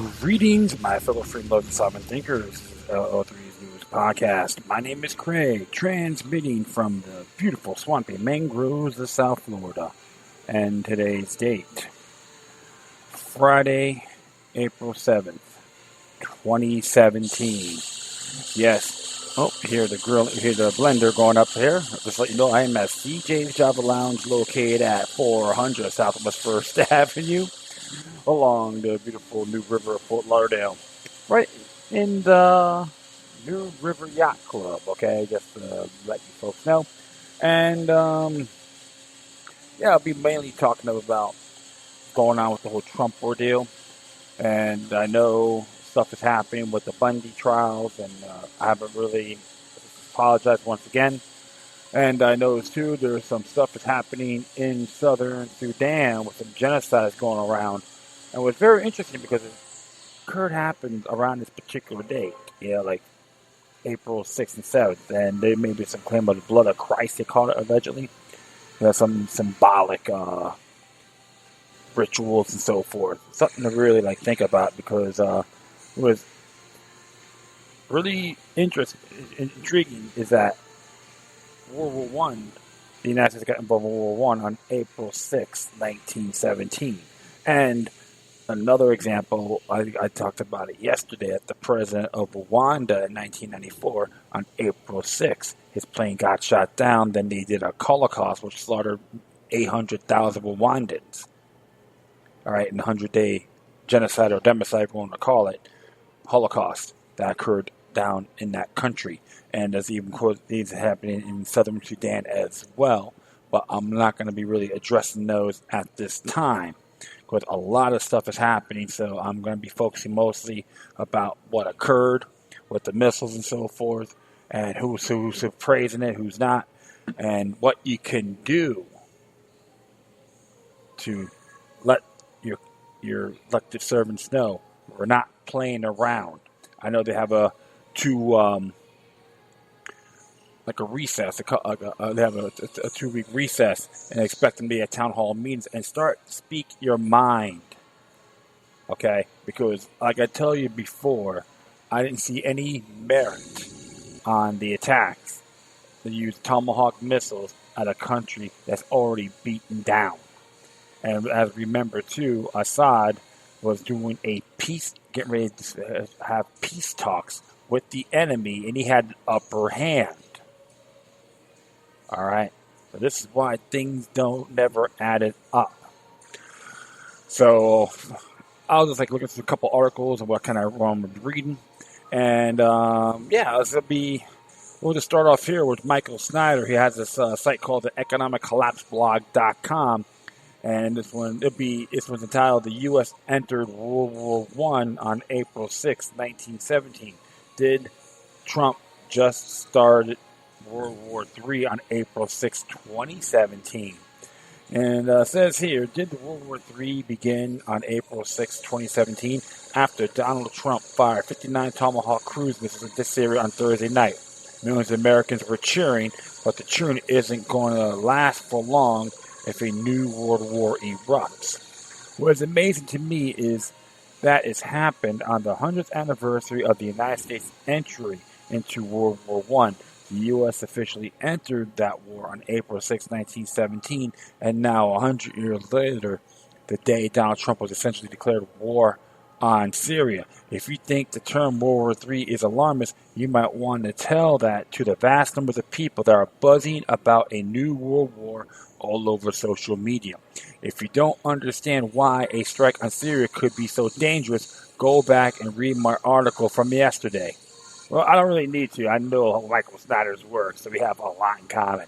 Greetings, my fellow free-loving sovereign thinkers. This is LO3's News Podcast. My name is Craig, transmitting from the beautiful swampy mangroves of South Florida. And today's date, Friday, April 7th, 2017. Yes. Oh, hear the blender going up here. Just let you know, I am at CJ's Java Lounge, located at 400 Southwest First Avenue, along the beautiful New River of Fort Lauderdale, right in the New River Yacht Club, okay, just to let you folks know. And, I'll be mainly talking about going on with the whole Trump ordeal. And I know stuff is happening with the Bundy trials, and I haven't really apologized once again. And I know, too, there's some stuff that's happening in southern Sudan with some genocides going around. And it was very interesting because it happened around this particular date, like April 6th and 7th. And there may be some claim of the blood of Christ, they call it, allegedly. There's some symbolic rituals and so forth. Something to really think about, because it was really intriguing is that World War I, the United States got involved in World War I on April 6, 1917. And another example, I talked about it yesterday, at the president of Rwanda in 1994 on April 6. His plane got shot down. Then they did a Holocaust, which slaughtered 800,000 Rwandans. All right, in the 100-day genocide or democide, we want to call it, Holocaust that occurred down in that country. And there's even things happening in southern Sudan as well. But I'm not going to be really addressing those at this time, because a lot of stuff is happening. So I'm going to be focusing mostly about what occurred with the missiles and so forth, and who's praising it, who's not, and what you can do to let your elected servants know we're not playing around. I know they have a recess. They have a 2-week recess, and expect them to be at town hall meetings and speak your mind. Okay, because like I tell you before, I didn't see any merit on the attacks to use Tomahawk missiles at a country that's already beaten down. And as remember too, Assad was doing getting ready to have peace talks with the enemy, and he had the upper hand. All right, so this is why things never added up. So I'll just look at a couple articles of what kind of I'm reading, and we'll just start off here with Michael Snyder. He has this site called the EconomicCollapseBlog.com. And this one's entitled "The U.S. Entered World War I on April 6, 1917." Did Trump just start World War III on April 6, 2017? And it says here, did the World War III begin on April 6, 2017, after Donald Trump fired 59 Tomahawk cruise missiles into Syria on Thursday night? Millions of Americans were cheering, but the cheering isn't going to last for long if a new world war erupts. What's amazing to me is that it's happened on the 100th anniversary of the United States' entry into World War I. The U.S. officially entered that war on April 6, 1917, and now 100 years later, the day Donald Trump was essentially declared war on Syria. If you think the term World War III is alarmist, you might want to tell that to the vast numbers of people that are buzzing about a new world war all over social media. If you don't understand why a strike on Syria could be so dangerous, go back and read my article from yesterday. Well, I don't really need to. I know Michael Snyder's work, so we have a lot in common.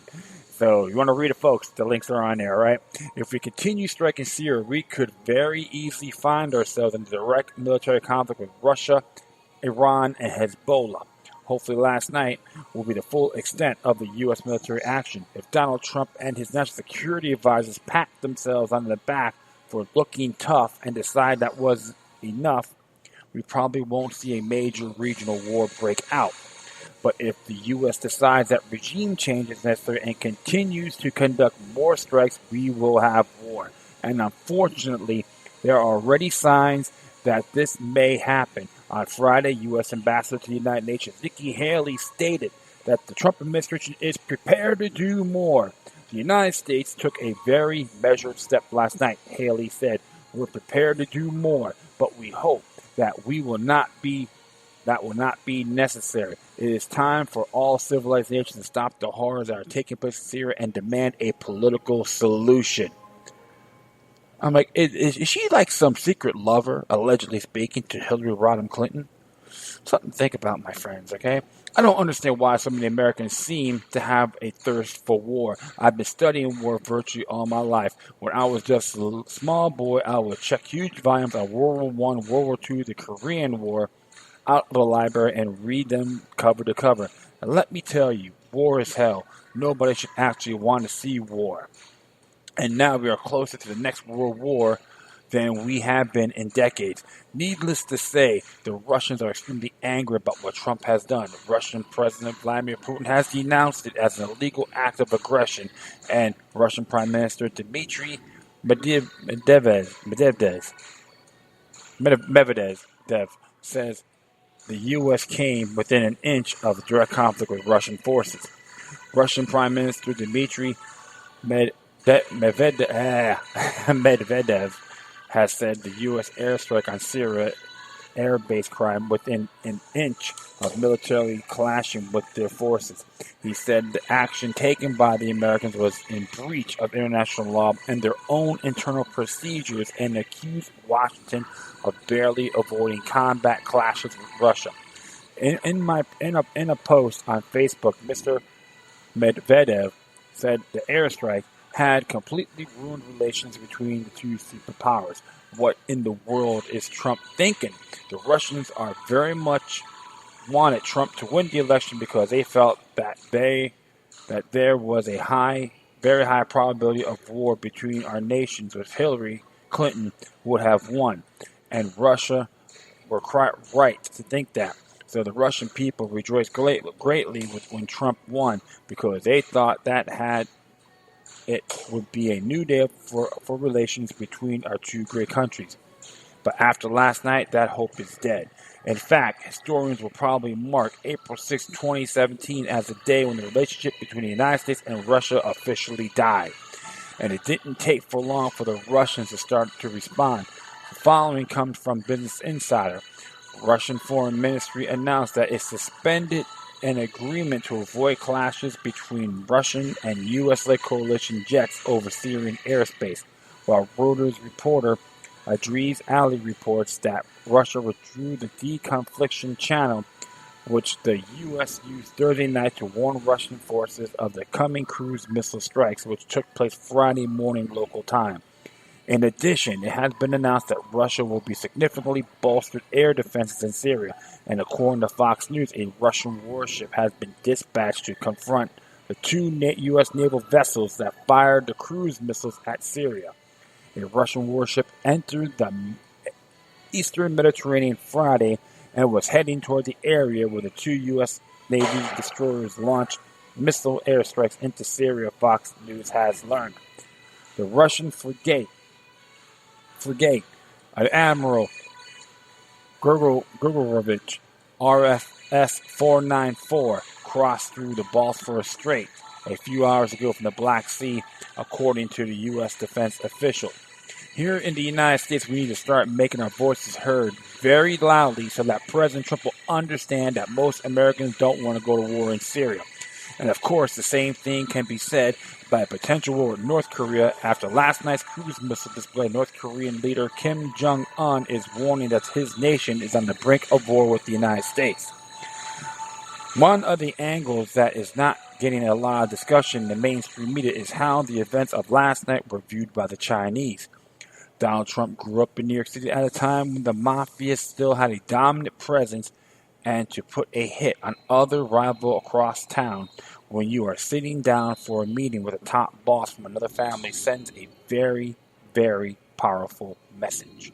So you want to read it, folks, the links are on there, right? If we continue striking Syria, we could very easily find ourselves in a direct military conflict with Russia, Iran, and Hezbollah. Hopefully last night will be the full extent of the U.S. military action. If Donald Trump and his national security advisors pat themselves on the back for looking tough and decide that was enough, we probably won't see a major regional war break out. But if the U.S. decides that regime change is necessary and continues to conduct more strikes, we will have war. And unfortunately, there are already signs that this may happen. On Friday, U.S. Ambassador to the United Nations Nikki Haley stated that the Trump administration is prepared to do more. The United States took a very measured step last night, Haley said. We're prepared to do more, but we hope that will not be necessary. It is time for all civilizations to stop the horrors that are taking place in Syria and demand a political solution. I'm like, is she like some secret lover, allegedly speaking to Hillary Rodham Clinton? Something to think about, my friends, okay? I don't understand why so many Americans seem to have a thirst for war. I've been studying war virtually all my life. When I was just a small boy, I would check huge volumes on World War I, World War II, the Korean War, out of the library and read them cover to cover. And let me tell you, war is hell. Nobody should actually want to see war. And now we are closer to the next world war than we have been in decades. Needless to say, the Russians are extremely angry about what Trump has done. Russian President Vladimir Putin has denounced it as an illegal act of aggression, and Russian Prime Minister Dmitry Medvedev says the U.S. came within an inch of direct conflict with Russian forces. Russian Prime Minister Dmitry Medvedev has said the U.S. airstrike on Syria air base crime within an inch of militarily clashing with their forces. He said the action taken by the Americans was in breach of international law and their own internal procedures, and accused Washington of barely avoiding combat clashes with Russia. In a post on Facebook, Mr. Medvedev said the airstrike had completely ruined relations between the two superpowers. What in the world is Trump thinking? The Russians are very much wanted Trump to win the election because they felt that there was a very high probability of war between our nations, which Hillary Clinton would have won. And Russia were quite right to think that. So the Russian people rejoiced greatly when Trump won because they thought that it would be a new day for relations between our two great countries. But after last night, that hope is dead. In fact, historians will probably mark April 6, 2017 as the day when the relationship between the United States and Russia officially died. And it didn't take for long for the Russians to start to respond. The following comes from Business Insider. Russian Foreign Ministry announced that it suspended an agreement to avoid clashes between Russian and U.S.-led coalition jets over Syrian airspace, while Reuters reporter Adriz Ali reports that Russia withdrew the deconfliction channel, which the U.S. used Thursday night to warn Russian forces of the coming cruise missile strikes, which took place Friday morning local time. In addition, it has been announced that Russia will be significantly bolstered air defenses in Syria, and according to Fox News, a Russian warship has been dispatched to confront the two U.S. naval vessels that fired the cruise missiles at Syria. A Russian warship entered the eastern Mediterranean Friday and was heading toward the area where the two U.S. Navy destroyers launched missile airstrikes into Syria, Fox News has learned. The Russian frigate, Admiral Grigorovich RFS 494, crossed through the Bosphorus Strait a few hours ago from the Black Sea, according to the U.S. defense official. Here in the United States, we need to start making our voices heard very loudly so that President Trump will understand that most Americans don't want to go to war in Syria. And of course, the same thing can be said by a potential war with North Korea after last night's cruise missile display. North Korean leader Kim Jong-un is warning that his nation is on the brink of war with the United States. One of the angles that is not getting a lot of discussion in the mainstream media is how the events of last night were viewed by the Chinese. Donald Trump grew up in New York City at a time when the mafia still had a dominant presence, and to put a hit on other rival across town when you are sitting down for a meeting with a top boss from another family sends a very, very powerful message.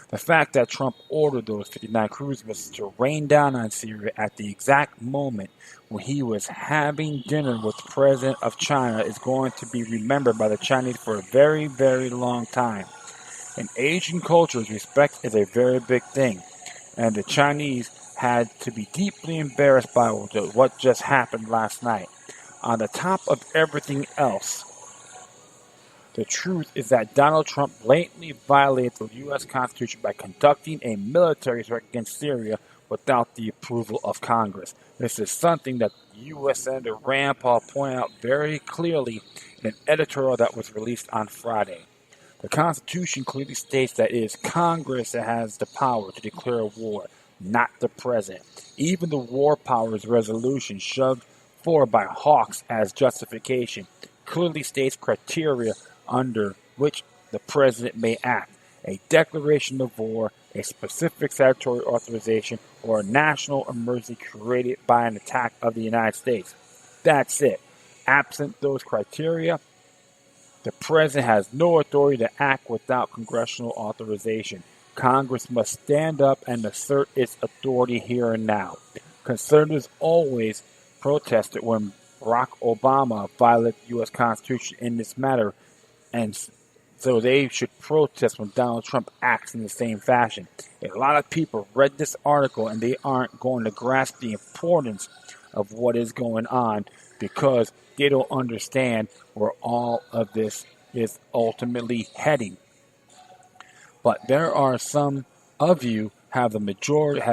The fact that Trump ordered those 59 cruise missiles to rain down on Syria at the exact moment when he was having dinner with the president of China is going to be remembered by the Chinese for a very, very long time. In Asian cultures, respect is a very big thing, and the Chinese had to be deeply embarrassed by what just happened last night. On the top of everything else, the truth is that Donald Trump blatantly violated the U.S. Constitution by conducting a military strike against Syria without the approval of Congress. This is something that U.S. Senator Rand Paul pointed out very clearly in an editorial that was released on Friday. The Constitution clearly states that it is Congress that has the power to declare war, not the President. Even the War Powers Resolution, shoved forward by Hawks as justification, clearly states criteria under which the President may act: a declaration of war, a specific statutory authorization, or a national emergency created by an attack of the United States. That's it. Absent those criteria, the President has no authority to act without congressional authorization. Congress must stand up and assert its authority here and now. Conservatives always protested when Barack Obama violated the U.S. Constitution in this matter, and so they should protest when Donald Trump acts in the same fashion. A lot of people read this article and they aren't going to grasp the importance of what is going on because they don't understand where all of this is ultimately heading. But there are some of you have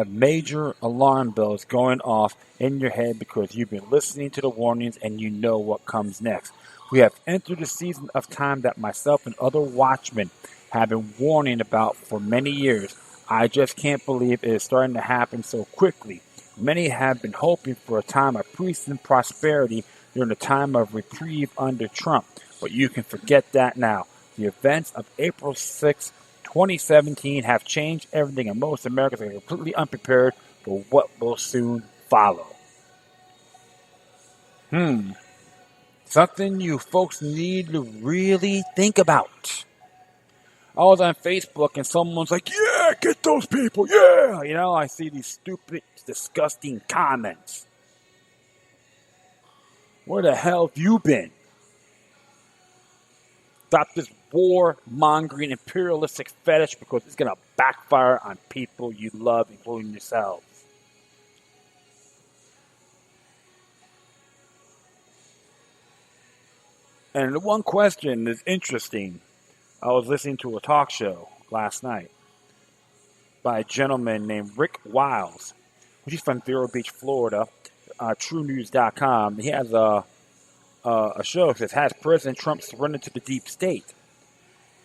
major alarm bells going off in your head because you've been listening to the warnings and you know what comes next. We have entered a season of time that myself and other watchmen have been warning about for many years. I just can't believe it is starting to happen so quickly. Many have been hoping for a time of peace and prosperity during the time of reprieve under Trump, but you can forget that now. The events of April 6, 2017 have changed everything, and most Americans are completely unprepared for what will soon follow. Something you folks need to really think about. I was on Facebook and someone's like, yeah, get those people, yeah! You know, I see these stupid, disgusting comments. Where the hell have you been? Stop this war-mongering imperialistic fetish because it's going to backfire on people you love, including yourselves. And the one question is interesting. I was listening to a talk show last night by a gentleman named Rick Wiles, which is from Vero Beach, Florida, TrueNews.com. He has a show that says, "Has President Trump surrendered to the deep state?"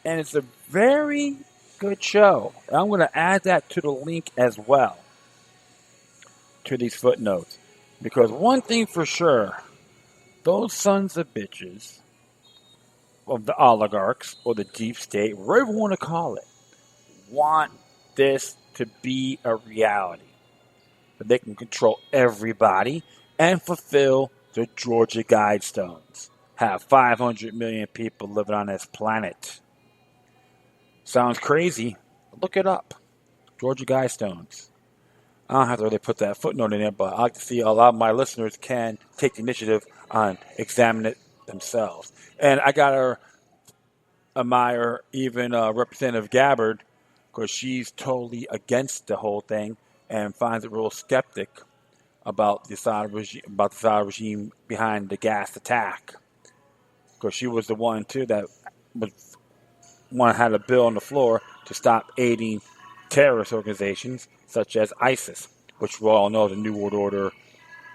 And it's a very good show. I'm going to add that to the link as well, to these footnotes. Because one thing for sure, those sons of bitches of the oligarchs or the deep state, whatever you want to call it, want this to be a reality. That they can control everybody and fulfill the Georgia Guidestones. Have 500 million people living on this planet. Sounds crazy. Look it up. Georgia Guidestones. I don't have to really put that footnote in there, but I like to see a lot of my listeners can take the initiative on examining it themselves. And I got to admire even Representative Gabbard because she's totally against the whole thing and finds it real skeptic about the Assad regime behind the gas attack. Because she was the one too that had a bill on the floor to stop aiding terrorist organizations such as ISIS, which we all know is a New World Order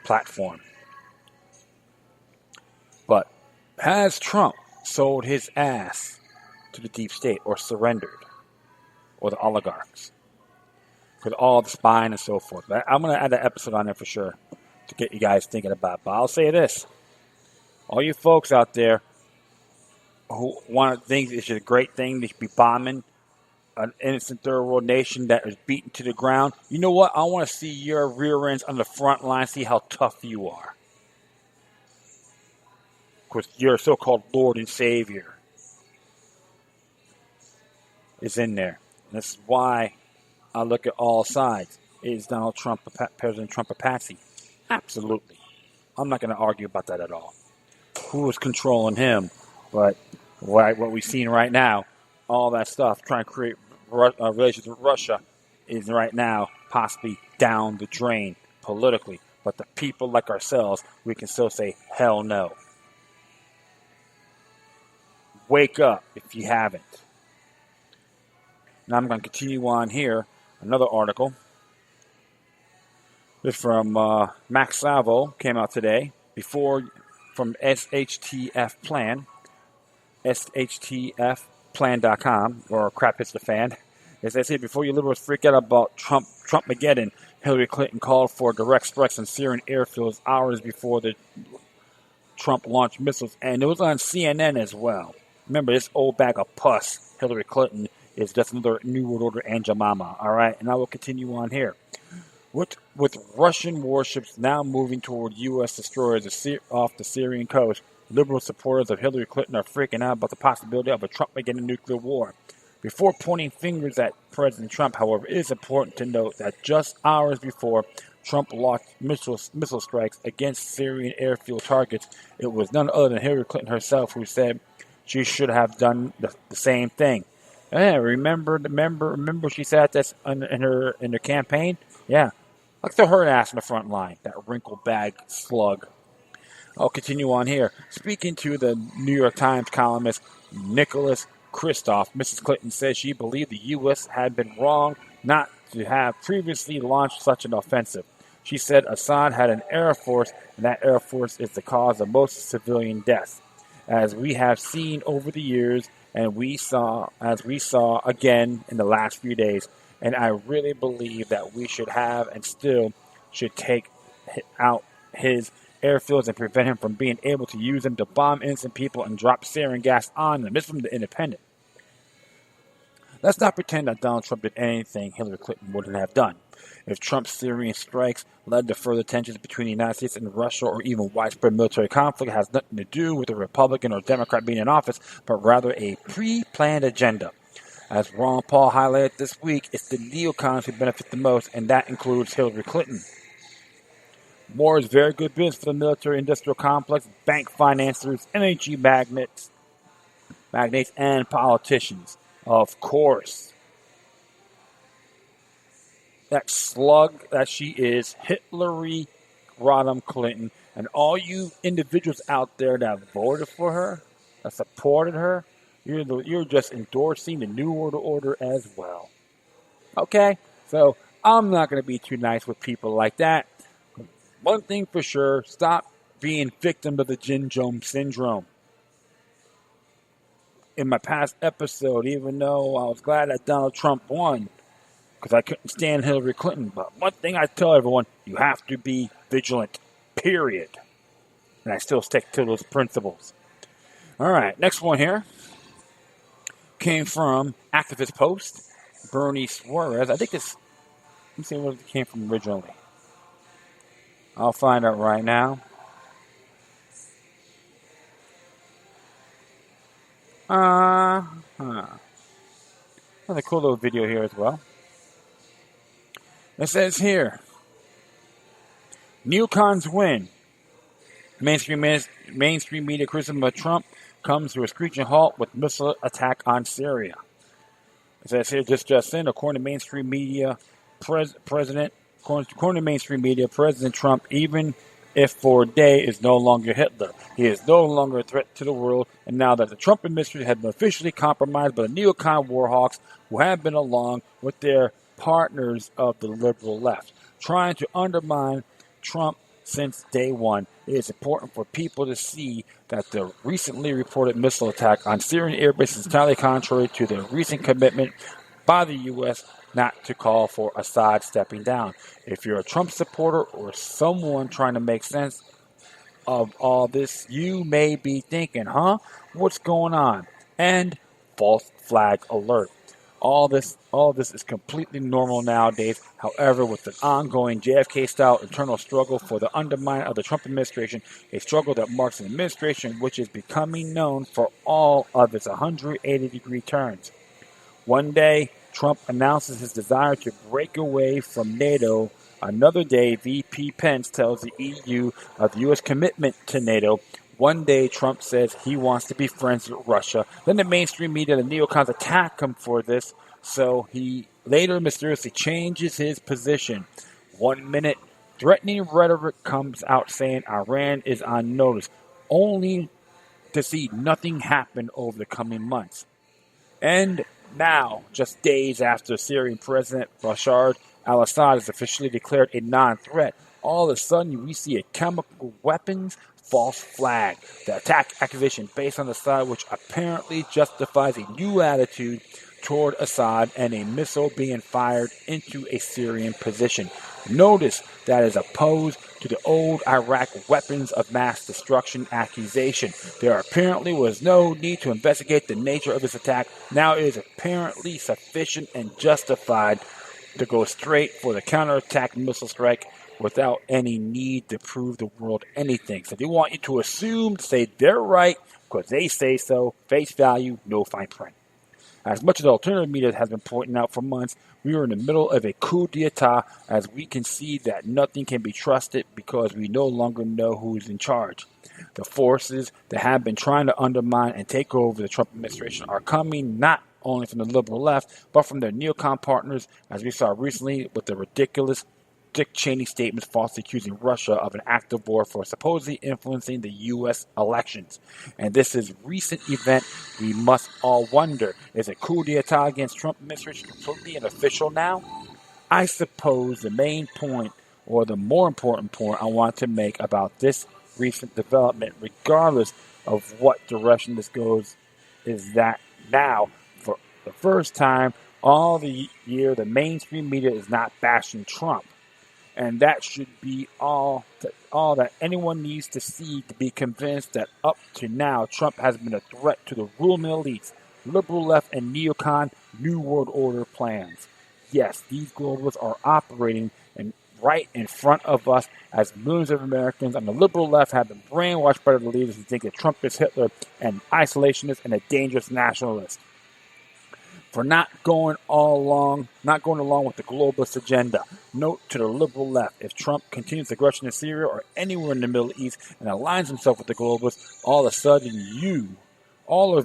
platform. But has Trump sold his ass to the deep state or surrendered? Or the oligarchs? With all the spying and so forth. I'm going to add that episode on there for sure to get you guys thinking about it. But I'll say this. All you folks out there who want to think it's a great thing, they should be bombing an innocent third world nation that is beaten to the ground. You know what? I want to see your rear ends on the front line, see how tough you are. Because your so-called Lord and Savior is in there. And this is why I look at all sides. Is Donald Trump, President Trump, a patsy? Absolutely. I'm not going to argue about that at all. Who is controlling him? But what we've seen right now, all that stuff, trying to create relations with Russia, is right now possibly down the drain politically. But the people like ourselves, we can still say, hell no. Wake up if you haven't. Now I'm going to continue on here. Another article. This is from Max Salvo, came out today. Before, from SHTF Plan, SHTFplan.com, or Crap Hits the Fan. As they say, before you liberals freak out about Trump-mageddon, Hillary Clinton called for direct strikes on Syrian airfields hours before the Trump launched missiles. And it was on CNN as well. Remember, this old bag of pus, Hillary Clinton, is just another New World Order Aunt Jemima. All right, and I will continue on here. With Russian warships now moving toward U.S. destroyers off the Syrian coast, liberal supporters of Hillary Clinton are freaking out about the possibility of a Trump-mageddon nuclear war. Before pointing fingers at President Trump, however, it is important to note that just hours before Trump launched missile strikes against Syrian airfield targets, it was none other than Hillary Clinton herself who said she should have done the same thing. Yeah, remember she said this in her campaign? Yeah. Let's throw her ass in the front line, that wrinkle bag slug. I'll continue on here. Speaking to the New York Times columnist Nicholas Kristof, Mrs. Clinton says she believed the U.S. had been wrong not to have previously launched such an offensive. She said Assad had an air force, and that air force is the cause of most civilian deaths. As we have seen over the years, and we saw again in the last few days, and I really believe that we should have and still should take out his airfields and prevent him from being able to use them to bomb innocent people and drop sarin gas on them. This is from The Independent. Let's not pretend that Donald Trump did anything Hillary Clinton wouldn't have done. If Trump's Syrian strikes led to further tensions between the United States and Russia or even widespread military conflict, it has nothing to do with a Republican or Democrat being in office, but rather a pre-planned agenda. As Ron Paul highlighted this week, it's the neocons who benefit the most, and that includes Hillary Clinton. War is very good business for the military-industrial complex, bank financiers, energy magnates, and politicians. Of course. That slug that she is, Hillary Rodham Clinton, and all you individuals out there that voted for her, that supported her, you're just endorsing the New World Order as well. Okay? So, I'm not going to be too nice with people like that. One thing for sure, stop being victim of the Jim Jones syndrome. In my past episode, even though I was glad that Donald Trump won, because I couldn't stand Hillary Clinton, but one thing I tell everyone, you have to be vigilant, period. And I still stick to those principles. All right, next one here came from Activist Post, Bernie Suarez. I think this, let me see where it came from originally. I'll find out right now. Another cool little video here as well. It says here, neocons win. Mainstream media criticism of Trump comes to a screeching halt with missile attack on Syria. It says here, just in, according to mainstream media, President Trump, even if for a day, is no longer Hitler. He is no longer a threat to the world, and now that the Trump administration has been officially compromised by the neocon warhawks who have been along with their partners of the liberal left, trying to undermine Trump since day one, it is important for people to see that the recently reported missile attack on Syrian airbase is entirely contrary to the recent commitment by the U.S. not to call for Assad stepping down. If you're a Trump supporter or someone trying to make sense of all this, you may be thinking, what's going on? And false flag alert. All this is completely normal nowadays. However, with the ongoing JFK-style internal struggle for the undermining of the Trump administration, a struggle that marks an administration which is becoming known for all of its 180-degree turns. One day, Trump announces his desire to break away from NATO. Another day, VP Pence tells the EU of the U.S. commitment to NATO, One day, Trump says he wants to be friends with Russia. Then the mainstream media, the neocons, attack him for this. So he later mysteriously changes his position. 1 minute, threatening rhetoric comes out saying Iran is on notice, only to see nothing happen over the coming months. And now, just days after Syrian President Bashar al-Assad is officially declared a non-threat, all of a sudden we see a chemical weapons false flag. The attack accusation based on Assad, which apparently justifies a new attitude toward Assad and a missile being fired into a Syrian position. Notice that is opposed to the old Iraq weapons of mass destruction accusation. There apparently was no need to investigate the nature of this attack. Now it is apparently sufficient and justified to go straight for the counterattack missile strike without any need to prove the world anything. So they want you to assume, say they're right because they say so. Face value, no fine print. As much as the alternative media has been pointing out for months, we are in the middle of a coup d'etat as we can see that nothing can be trusted because we no longer know who is in charge. The forces that have been trying to undermine and take over the Trump administration are coming not only from the liberal left, but from their neocon partners, as we saw recently with the ridiculous Dick Cheney statements falsely accusing Russia of an act of war for supposedly influencing the U.S. elections. And this is recent event. We must all wonder, is a coup d'etat against Trump administration completely unofficial now? I suppose the main point, or the more important point I want to make about this recent development, regardless of what direction this goes, is that now, for the first time all the year, the mainstream media is not bashing Trump. And that should be all that anyone needs to see to be convinced that up to now, Trump has been a threat to the ruling elites, liberal left, and neocon New World Order plans. Yes, these globalists are operating right in front of us as millions of Americans on the liberal left have been brainwashed by the leaders who think that Trump is Hitler, an isolationist, and a dangerous nationalist. For not going along with the globalist agenda. Note to the liberal left, if Trump continues aggression in Syria or anywhere in the Middle East and aligns himself with the globalists, all of a sudden all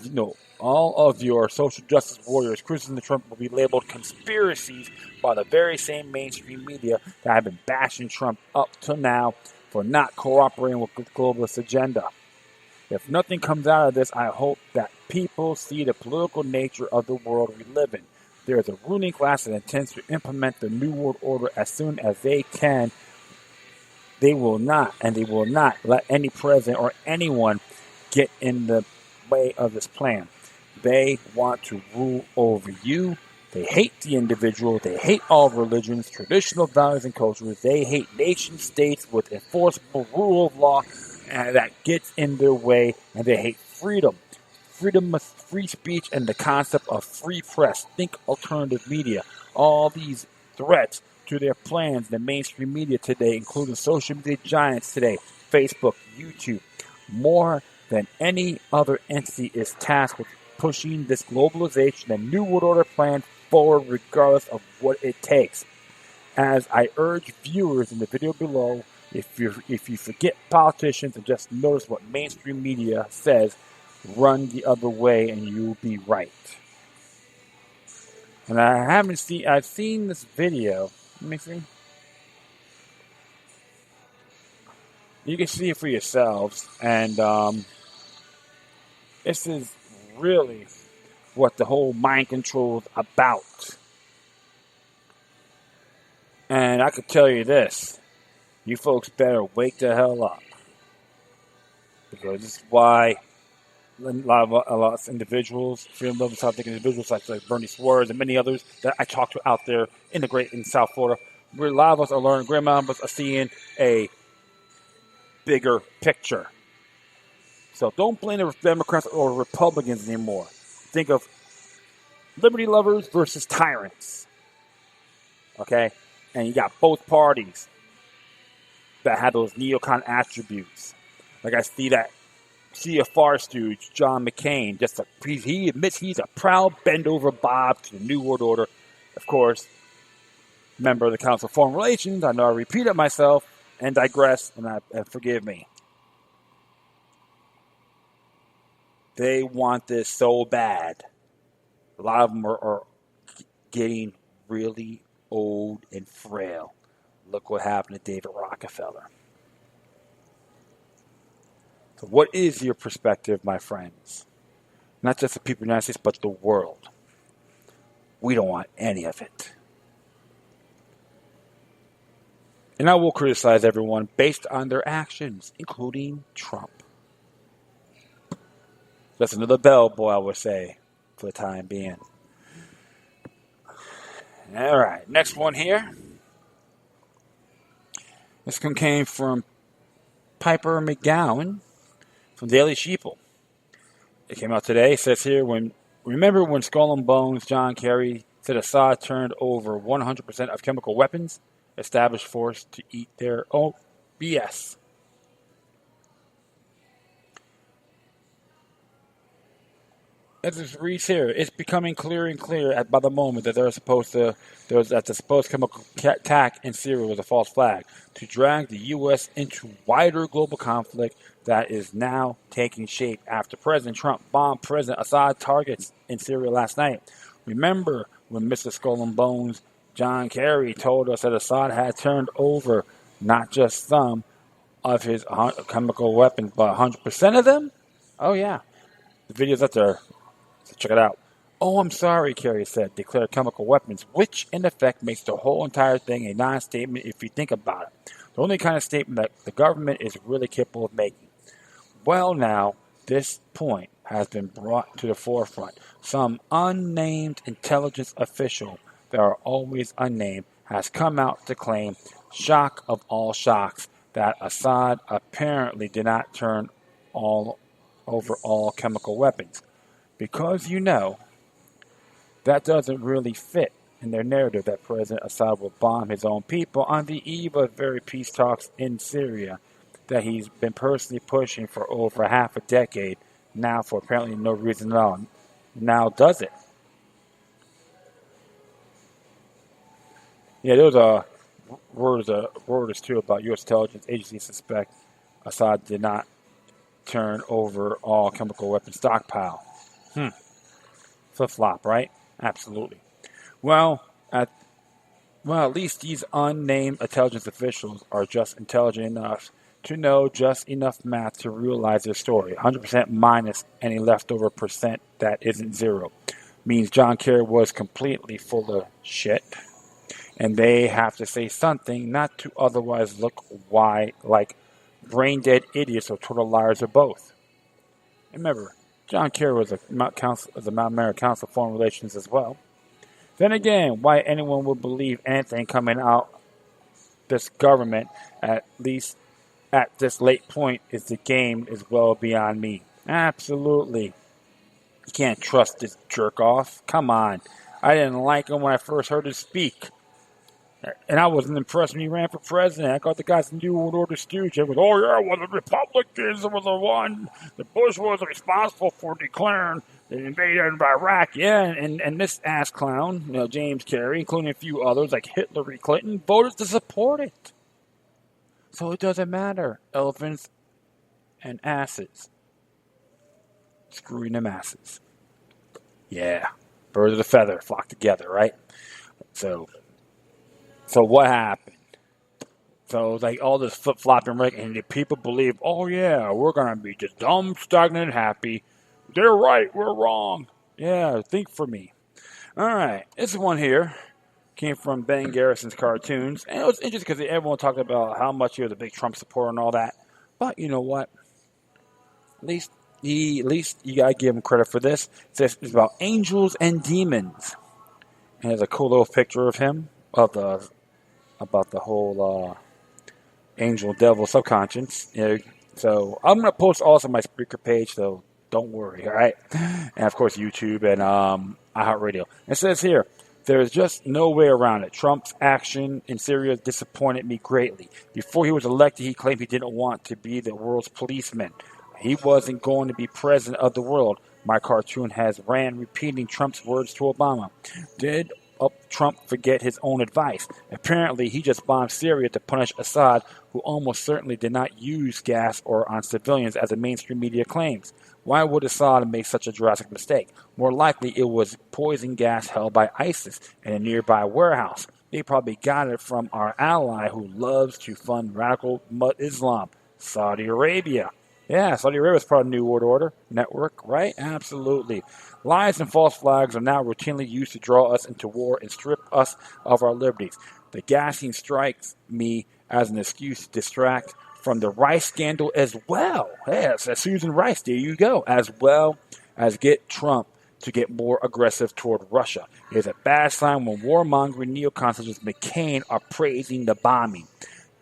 of your social justice warriors criticism of Trump will be labeled conspiracies by the very same mainstream media that have been bashing Trump up till now for not cooperating with the globalist agenda. If nothing comes out of this, I hope that people see the political nature of the world we live in. There is a ruling class that intends to implement the New World Order as soon as they can. They will not let any president or anyone get in the way of this plan. They want to rule over you. They hate the individual. They hate all religions, traditional values, and cultures. They hate nation states with enforceable rule of law that gets in their way, and they hate freedom. Freedom of free speech and the concept of free press. Think alternative media. All these threats to their plans, the mainstream media today, including social media giants today, Facebook, YouTube, more than any other entity is tasked with pushing this globalization and New World Order plan forward regardless of what it takes. As I urge viewers in the video below, if you forget politicians and just notice what mainstream media says, run the other way and you'll be right. And I've seen this video. Let me see. You can see it for yourselves. And this is really what the whole mind control is about. And I could tell you this. You folks better wake the hell up. Because this is why a lot of individuals, freedom loving, South thinking individuals like Bernie Swerve and many others that I talk to out there in South Florida, where a lot of us are learning, great amount of us are seeing a bigger picture. So don't blame the Democrats or Republicans anymore. Think of liberty lovers versus tyrants. Okay? And you got both parties that have those neocon attributes. Like I see a far stooge, John McCain, he admits he's a proud bend-over Bob to the New World Order. Of course, member of the Council of Foreign Relations. I know I repeated myself and digress, and forgive me. They want this so bad. A lot of them are getting really old and frail. Look what happened to David Rockefeller. So what is your perspective, my friends? Not just the people of the United States, but the world. We don't want any of it. And I will criticize everyone based on their actions, including Trump. That's another bell boy, I would say, for the time being. All right, next one here. This one came from Piper McGowan from Daily Sheeple. It came out today. It says here, remember when Skull and Bones John Kerry said Assad turned over 100% of chemical weapons, established force to eat their own BS. As it reads here, it's becoming clearer and clearer by the moment that the supposed chemical attack in Syria was a false flag to drag the U.S. into wider global conflict that is now taking shape after President Trump bombed President Assad targets in Syria last night. Remember when Mr. Skull and Bones John Kerry told us that Assad had turned over not just some of his chemical weapons, but 100% of them? Oh, yeah. The video's up there. So check it out. Oh, I'm sorry, Kerry said, declared chemical weapons, which in effect makes the whole entire thing a non-statement if you think about it. The only kind of statement that the government is really capable of making. Well, now, this point has been brought to the forefront. Some unnamed intelligence official that are always unnamed has come out to claim, shock of all shocks, that Assad apparently did not turn over all chemical weapons. Because that doesn't really fit in their narrative that President Assad will bomb his own people on the eve of very peace talks in Syria that he's been personally pushing for over half a decade now for apparently no reason at all. Now does it? Yeah, there was a word too about U.S. intelligence agencies suspect Assad did not turn over all chemical weapons stockpile. Flip-flop, right? Absolutely. Well, at least these unnamed intelligence officials are just intelligent enough to know just enough math to realize their story. 100% minus any leftover percent that isn't zero. Means John Kerry was completely full of shit. And they have to say something not to otherwise look like brain-dead idiots or total liars or both. Remember, John Kerry was a Mount American Council of Foreign Relations as well. Then again, why anyone would believe anything coming out this government, at least at this late point, is the game is well beyond me. Absolutely. You can't trust this jerk off. Come on. I didn't like him when I first heard him speak. And I wasn't impressed when he ran for president. I got the guy's New World Order stooge. It was, the Republicans were the one. The Bush was responsible for declaring the invasion of Iraq. Yeah, and this ass clown, James Kerry, including a few others like Hillary Clinton, voted to support it. So it doesn't matter. Elephants and asses. Screwing them asses. Yeah. Birds of a feather flock together, right? So what happened? So like all this flip-flopping, right? And the people believe, we're going to be just dumb, stagnant, and happy. They're right, we're wrong. Yeah, think for me. All right, this one here came from Ben Garrison's cartoons. And it was interesting because everyone talked about how much he was a big Trump supporter and all that. But you know what? At least you got to give him credit for this. It's about angels and demons. And there's a cool little picture of him, about the whole angel devil subconscious. So I'm going to post also my Spreaker page, so don't worry, all right? And of course YouTube and iHeartRadio. It says here, there's just no way around it. Trump's action in Syria disappointed me greatly. Before he was elected, he claimed he didn't want to be the world's policeman. He wasn't going to be president of the world. My cartoon has ran repeating Trump's words to Obama. Did Trump forget his own advice? Apparently, he just bombed Syria to punish Assad, who almost certainly did not use gas or on civilians as the mainstream media claims. Why would Assad make such a drastic mistake? More likely, it was poison gas held by ISIS in a nearby warehouse. They probably got it from our ally who loves to fund radical Islam, Saudi Arabia. Yeah, Saudi Arabia is part of the New World Order network, right? Absolutely. Lies and false flags are now routinely used to draw us into war and strip us of our liberties. The gassing strikes me as an excuse to distract from the Rice scandal as well. Yes, that's Susan Rice. There you go. As well as get Trump to get more aggressive toward Russia. It is a bad sign when warmongering neocons such as McCain are praising the bombing.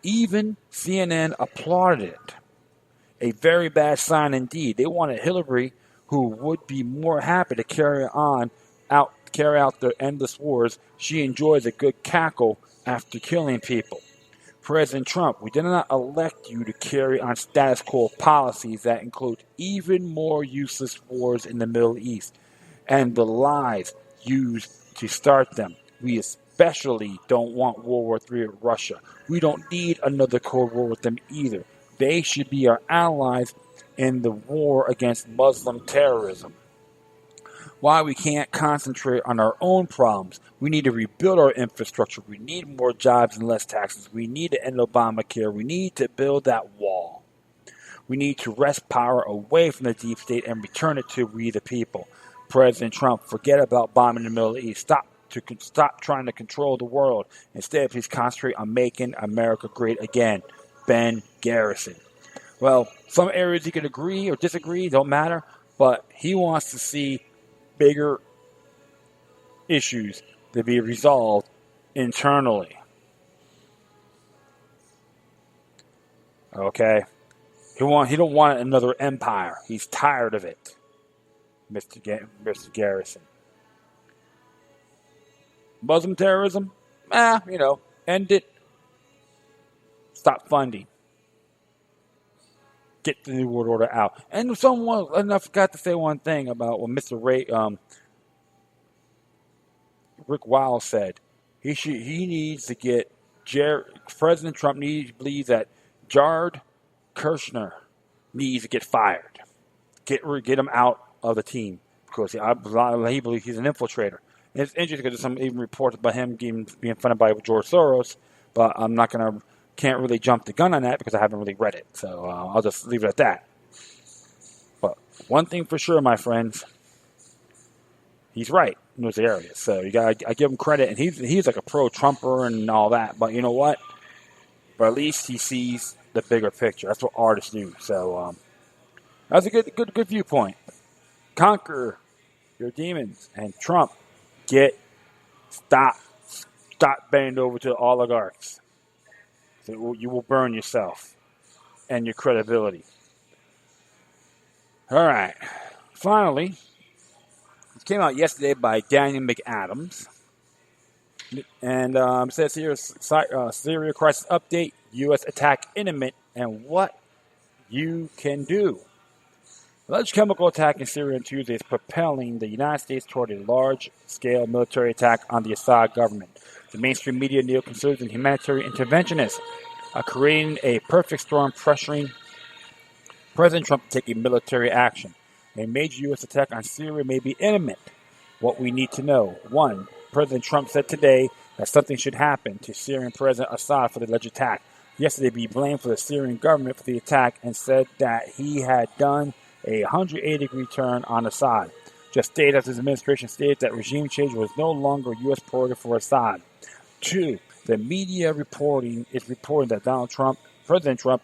Even CNN applauded it. A very bad sign indeed. They wanted Hillary, who would be more happy to carry out their endless wars. She enjoys a good cackle after killing people. President Trump, we did not elect you to carry on status quo policies that include even more useless wars in the Middle East and the lies used to start them. We especially don't want World War III with Russia. We don't need another Cold War with them either. They should be our allies in the war against Muslim terrorism. Why we can't concentrate on our own problems. We need to rebuild our infrastructure. We need more jobs and less taxes. We need to end Obamacare. We need to build that wall. We need to wrest power away from the deep state and return it to we the people. President Trump, forget about bombing the Middle East. Stop trying to control the world. Instead, please concentrate on making America great again. Ben Garrison. Well, some areas he could agree or disagree, don't matter, but he wants to see bigger issues to be resolved internally. Okay? He don't want another empire. He's tired of it, Mr. Garrison. Muslim terrorism? End it. Stop funding. Get the New World Order out. And I forgot to say one thing about what Mr. Rick Wiles said. He needs to get President Trump believes that Jared Kushner needs to get fired. Get him out of the team because he believes he's an infiltrator. And it's interesting because there's some even reports about him being funded by George Soros, but I'm not going to. Can't really jump the gun on that because I haven't really read it. So I'll just leave it at that. But one thing for sure, my friends, he's right in those areas. So I give him credit, and he's like a pro-Trumper and all that. But you know what? But at least he sees the bigger picture. That's what artists do. So that's a good viewpoint. Conquer your demons, and Trump, stop bending over to the oligarchs. So you will burn yourself and your credibility. All right. Finally, it came out yesterday by Daniel McAdams. And it says here, Syria crisis update, U.S. attack imminent, and what you can do. The alleged chemical attack in Syria on Tuesday is propelling the United States toward a large-scale military attack on the Assad government. The mainstream media, neoconservatives, and humanitarian interventionists are creating a perfect storm pressuring President Trump to take a military action. A major U.S. attack on Syria may be imminent. What we need to know. 1. President Trump said today that something should happen to Syrian President Assad for the alleged attack. Yesterday, he blamed for the Syrian government for the attack and said that he had done a 180-degree turn on Assad. Just days after his administration stated that regime change was no longer a U.S. priority for Assad. 2. The media is reporting that President Trump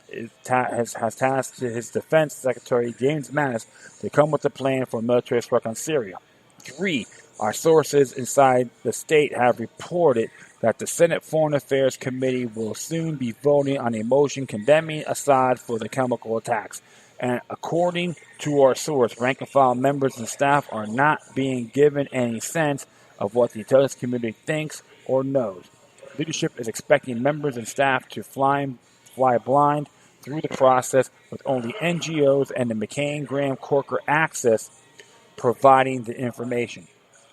has tasked his Defense Secretary James Mattis to come with a plan for a military strike on Syria. 3. Our sources inside the state have reported that the Senate Foreign Affairs Committee will soon be voting on a motion condemning Assad for the chemical attacks. And according to our source, rank-and-file members and staff are not being given any sense of what the intelligence community thinks or knows. Leadership is expecting members and staff to fly blind through the process with only NGOs and the McCain-Graham-Corker access providing the information.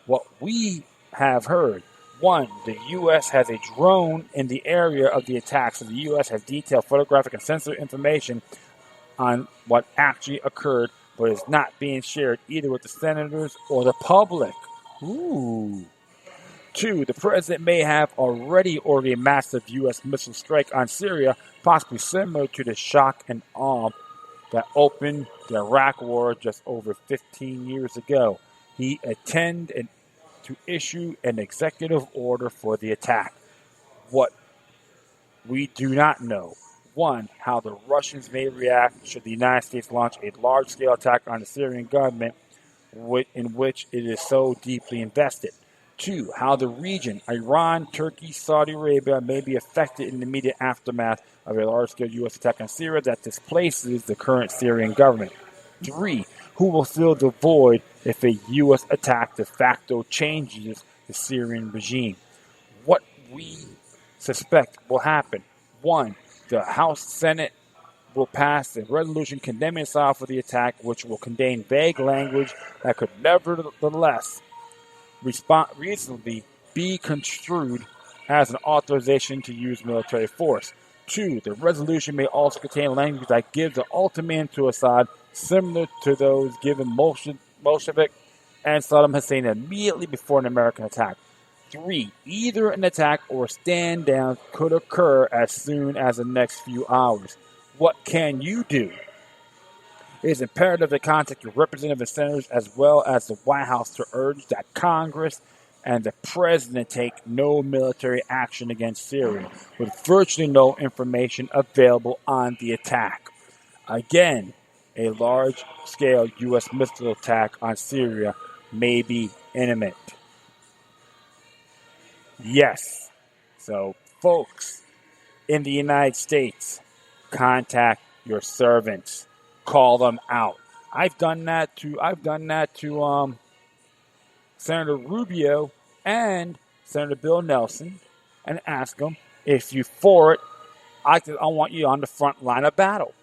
What we have heard, One, the U.S. has a drone in the area of the attack, so the U.S. has detailed photographic and sensor information on what actually occurred, but is not being shared either with the senators or the public. Ooh. Two, the president may have already ordered a massive U.S. missile strike on Syria, possibly similar to the shock and awe that opened the Iraq War just over 15 years ago. He intended to issue an executive order for the attack. What we do not know. One, how the Russians may react should the United States launch a large-scale attack on the Syrian government in which it is so deeply invested. Two, how the region, Iran, Turkey, Saudi Arabia, may be affected in the immediate aftermath of a large-scale U.S. attack on Syria that displaces the current Syrian government. Three, who will fill the void if a U.S. attack de facto changes the Syrian regime. What we suspect will happen. One, the House Senate will pass a resolution condemning Israel for the attack, which will contain vague language that could nevertheless reasonably be construed as an authorization to use military force. Two, the resolution may also contain language that gives the ultimatum to Assad similar to those given Bolshevik and Saddam Hussein immediately before an American attack. Three, either an attack or a stand down could occur as soon as the next few hours. What can you do? It is imperative to contact your representatives and senators as well as the White House to urge that Congress and the President take no military action against Syria, with virtually no information available on the attack. Again, a large-scale U.S. missile attack on Syria may be imminent. Yes. So, folks in the United States, contact your servants. Call them out. I've done that to Senator Rubio and Senator Bill Nelson, and ask them if you for it. I want you on the front line of battle.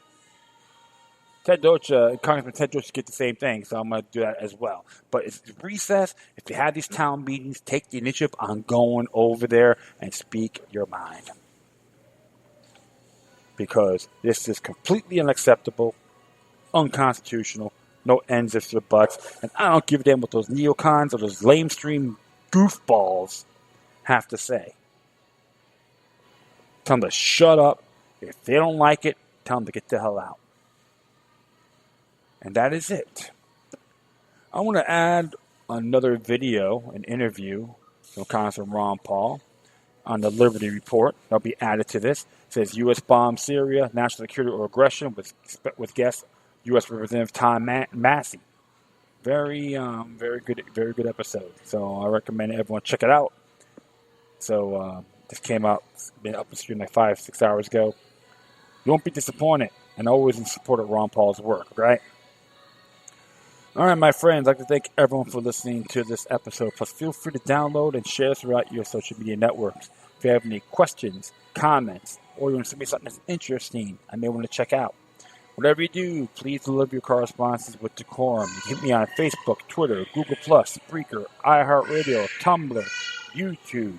Congressman Ted Deutsch get the same thing, so I'm going to do that as well. But it's recess. If you have these town meetings, take the initiative on going over there and speak your mind. Because this is completely unacceptable, unconstitutional, no ends, ifs, or buts. And I don't give a damn what those neocons or those lamestream goofballs have to say. Tell them to shut up. If they don't like it, tell them to get the hell out. And that is it. I want to add another video, an interview from Congressman Ron Paul on the Liberty Report. That'll be added to this. It says U.S. bombs Syria, national security or aggression with guest U.S. Representative Tom Massey. Very good episode. So I recommend everyone check it out. So this came out, it's been up the stream like 5-6 hours ago. You won't be disappointed, and always in support of Ron Paul's work, right? All right, my friends, I'd like to thank everyone for listening to this episode. Plus, feel free to download and share throughout your social media networks. If you have any questions, comments, or you want to send me something that's interesting I may want to check out. Whatever you do, please deliver your correspondences with decorum. You can hit me on Facebook, Twitter, Google+, Spreaker, iHeartRadio, Tumblr, YouTube,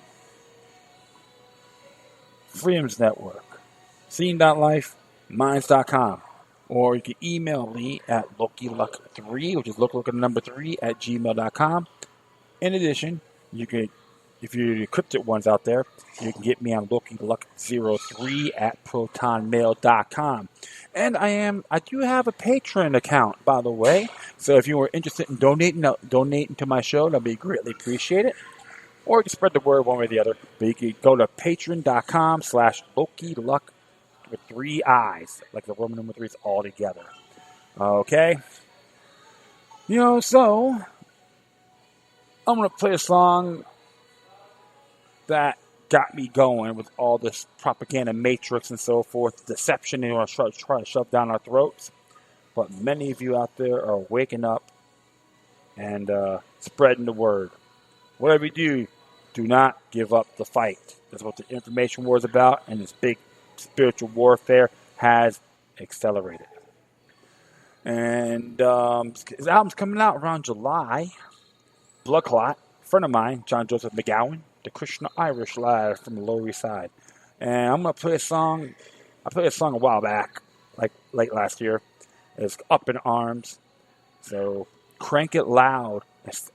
Freedoms Network, Scene.life, Minds.com. Or you can email me at LokiLuck3, which is LokiLuck3 at gmail.com. In addition, you could, if you're the encrypted ones out there, you can get me on LokiLuck03 at ProtonMail.com. And I do have a Patreon account, by the way. So if you were interested in donating to my show, that'd be greatly appreciated. Or you can spread the word one way or the other. But you can go to patreon.com/LokiLuck with 3 I's, like the Roman number 3 is all together. Okay? So I'm going to play a song that got me going with all this propaganda matrix and so forth, deception they want to try to shove down our throats. But many of you out there are waking up and spreading the word. Whatever you do not give up the fight. That's what the information war is about, and this big spiritual warfare has accelerated. And his album's coming out around July. Blood Clot, a friend of mine, John Joseph McGowan, the Krishna Irish live from the Lower East Side. And I'm gonna play a song. I played a song a while back, like late last year. It's Up in Arms. So crank it loud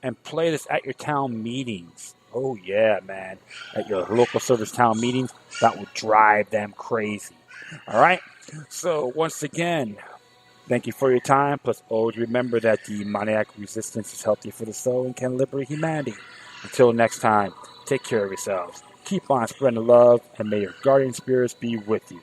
and play this at your town meetings. Oh yeah, man. At your local service town meetings, that will drive them crazy. All right? So once again, thank you for your time. Plus, always remember that demoniac resistance is healthy for the soul and can liberate humanity. Until next time, take care of yourselves. Keep on spreading love, and may your guardian spirits be with you.